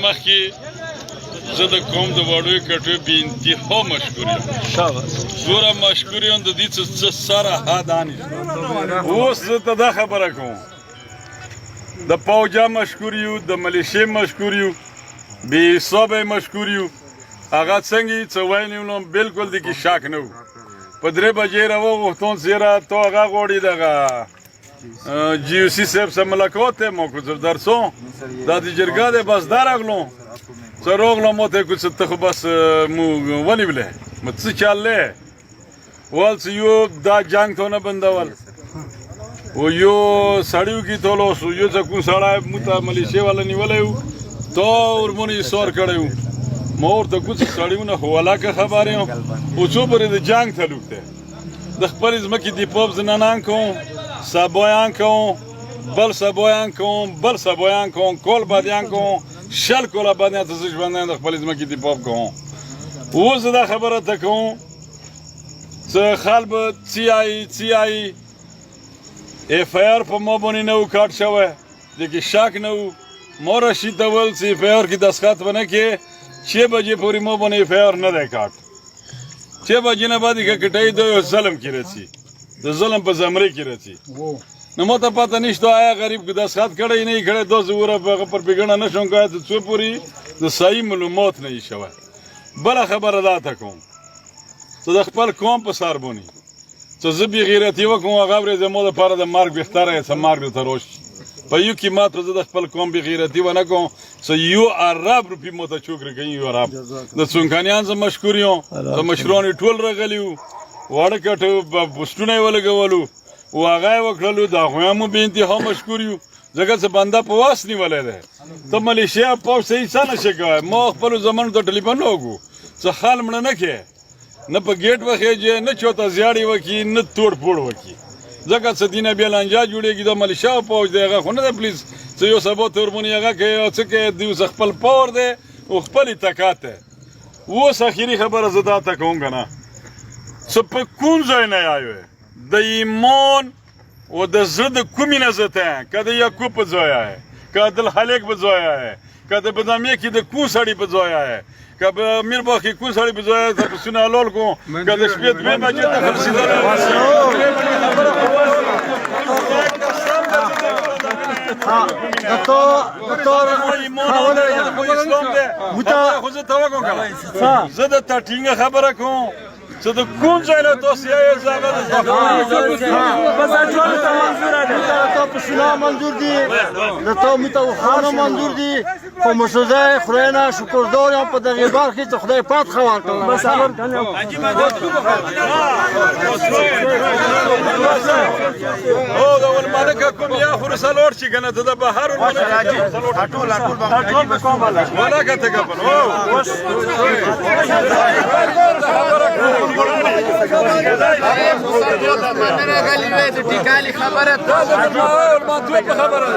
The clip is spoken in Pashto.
مخکې زه د قوم د وړیو کټوۍ بې انتها مشکور یم دومره مشکور یم د دې څه سره حد نشته اوس زه ته دا خبره کوم د پوجا مشکور یو د ملیشې مشکور یو بې حسابه مشکور یو هغه څنګه یې څه ویلي ولم بلکل د کې شک نه و په 3 بجې راوغوښتون زیره تو هغه غواړي دغه جی او سی صاحب سره ملاقات ته مو کو درسو دا د جرګه دی بس دا راغلو څه راغلم مو ته کوڅه ته خو بس مو ونیولې مو څه چلې ول څه یو دا جنگ ته نه بندول او یو سړیو کې تولوس یو څه کو سړی مو ته ملیشې والا نیولې و تو ورمونې سور کړی و ما ورته کوڅه سړیونه خو ولاکه خبرې یم او څو پورې د جنگ ته لوکته د خپلې ځمکې دفاع زنانان کوم سبایان کوم بل سبایان کوم بل سبایان کوم کول بادیان کوم شل کوله بادیان ته زه ژوندی د خپلې ځمکې دفاع کوم اوس دا خبره ته کوم څه خال به څه وایي اف آی آر په ما باندې نه و کاټ شوی د کې شک نه و ما رشید ته ویل چې اف آی آر کې دستخط ونه کړې 6 بجې پورې ما باندې اف آی آر نه دی کاټ 6 بجې نه بعد که کټوي د ظلم کې رسي د ظلم په زمرې کې رسي نو ما ته پته نشته آیا غریب که دستخط کړی نه یې کړی دا زه وره په هغه پر بېګڼه نه شم کولی تر څو پورې د صحیح معلومات نه یي شوی بله خبره دا ته کوم څه د خپل قوم په سر باندې څه زه بې غیرتي وکړم هغه ورځ زما دپاره د مرګ بهتره یې څه مرګ درته راشي په یو کې ماته زه د خپل قوم بې غیرتي ونه کوم څه یو ارب روپۍ ماته چوکړې کوي یو ارب د څونکانیان زه مشکور یم د مشران یې ټول راغلي وو واړه کټ پوسټونه یې ولګولو او هغه یې وکړلو د هغوی هم بې انتها مشکور یو ځکه څه بنده په واس نیولی دی ته ملیشیا پوځ صحیح څه نشې کوی ما خپلو زمانو ته ټلیفون نه وکړو څه خال مړه نه کې نه په ګیټ وخېږې نه چوته زیاړې وکړي نه توړ پوړ وکړي ځکه څه دینه بیا لانجه جوړېږي دا ملیشیا پوځ دی هغه خو نه دی پلیز څه یو سبا ته ورمونې هغه کوي او څه کوي دوی اوس خپل پاور دی او خپل طاقت دی اوس اخري خبره زه دا ته کوم که نه څه په کوم ځای نه یایوې د ایمان و د زړه د کومې نه زه ته که د یعقوب په ځای یې که عبدالخالق په ځای یې که د بدامیه کې د کوم سړي په ځای یې که په میرباغ کې کوم سړي په ځای یې ته پسونه حلال کوم که د شپې 2 بجې ته خرڅېدلی زه د تا ټینګه خبره کوم څه د کوم ځای نه تاسو یې زه هغه بس ټول ته منظوره ده ته پښونه منظور دي د ته متوخانه منظور دي په مسوده خدای نه شکردار یم په دغه برخه چې خدای پات خوان کړل بس سلام او دا ول مالک کوم یا فرصه لور چې کنه ته د بهر ټول کوم ولا کته کبل او ټیکالي خبره خبره